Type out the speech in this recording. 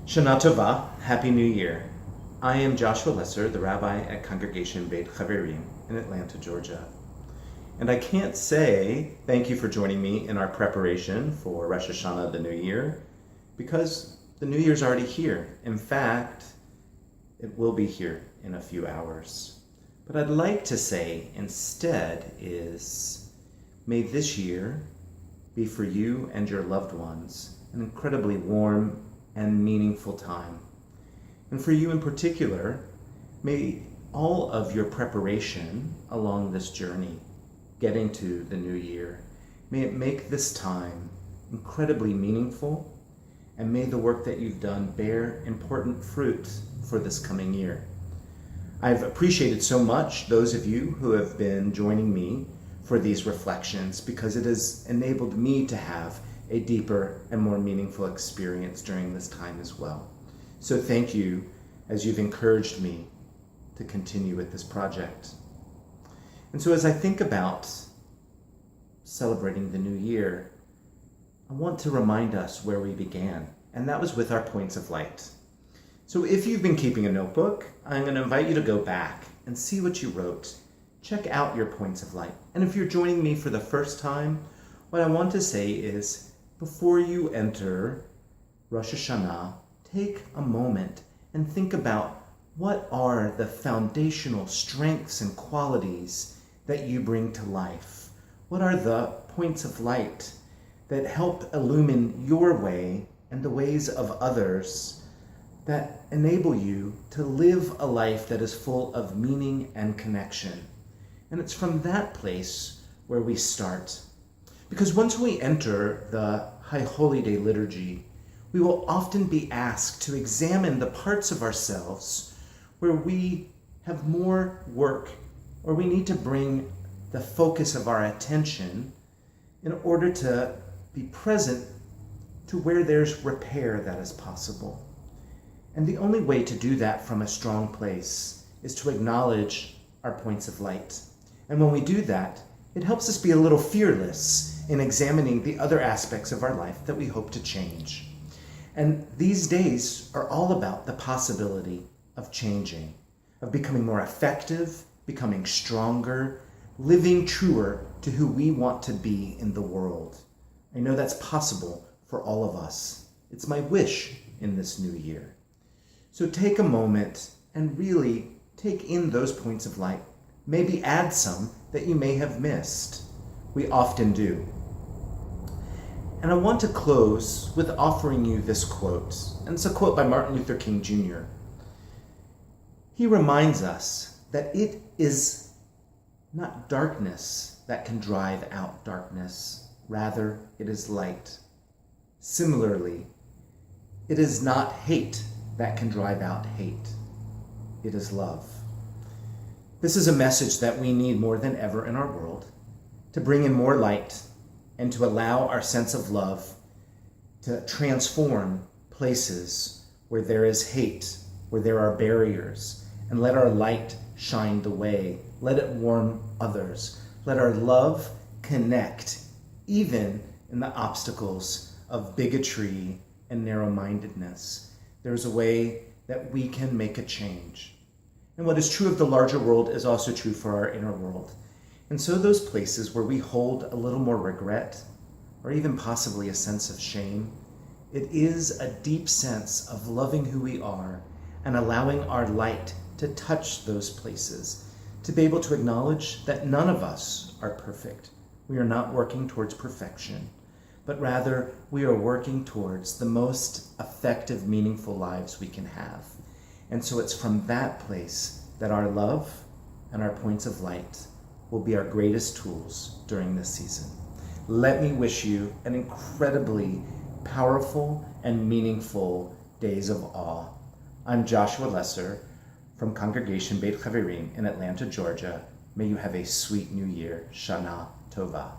Shana Tovah, Happy New Year. I am Joshua Lesser, the rabbi at Congregation Beit Chaverim in Atlanta, Georgia. And I can't say thank you for joining me in our preparation for Rosh Hashanah, the New Year, because the New Year's already here. In fact, it will be here in a few hours. But I'd like to say instead is, may this year be for you and your loved ones an incredibly warm and meaningful time. And for you in particular, may all of your preparation along this journey, getting to the new year, may it make this time incredibly meaningful, and may the work that you've done bear important fruit for this coming year. I've appreciated so much those of you who have been joining me for these reflections, because it has enabled me to have a deeper and more meaningful experience during this time as well. So thank you as you've encouraged me to continue with this project. And so as I think about celebrating the new year, I want to remind us where we began, and that was with our points of light. So if you've been keeping a notebook, I'm going to invite you to go back and see what you wrote. Check out your points of light. And if you're joining me for the first time, what I want to say is, before you enter Rosh Hashanah, take a moment and think about what are the foundational strengths and qualities that you bring to life. What are the points of light that help illumine your way and the ways of others that enable you to live a life that is full of meaning and connection? And it's from that place where we start. Because once we enter the High Holy Day liturgy, we will often be asked to examine the parts of ourselves where we have more work, or we need to bring the focus of our attention in order to be present to where there's repair that is possible. And the only way to do that from a strong place is to acknowledge our points of light. And when we do that, it helps us be a little fearless in examining the other aspects of our life that we hope to change. And these days are all about the possibility of changing, of becoming more effective, becoming stronger, living truer to who we want to be in the world. I know that's possible for all of us. It's my wish in this new year. So take a moment and really take in those points of light. Maybe add some that you may have missed. We often do. And I want to close with offering you this quote. And it's a quote by Martin Luther King Jr. He reminds us that it is not darkness that can drive out darkness. Rather, it is light. Similarly, it is not hate that can drive out hate. It is love. This is a message that we need more than ever in our world, to bring in more light and to allow our sense of love to transform places where there is hate, where there are barriers, and let our light shine the way. Let it warm others. Let our love connect, even in the obstacles of bigotry and narrow-mindedness. There's a way that we can make a change. And what is true of the larger world is also true for our inner world. And so those places where we hold a little more regret, or even possibly a sense of shame, it is a deep sense of loving who we are and allowing our light to touch those places, to be able to acknowledge that none of us are perfect. We are not working towards perfection, but rather we are working towards the most effective, meaningful lives we can have. And so it's from that place that our love and our points of light will be our greatest tools during this season. Let me wish you an incredibly powerful and meaningful days of awe. I'm Joshua Lesser from Congregation Beit Chaverim in Atlanta, Georgia. May you have a sweet new year. Shanah Tovah.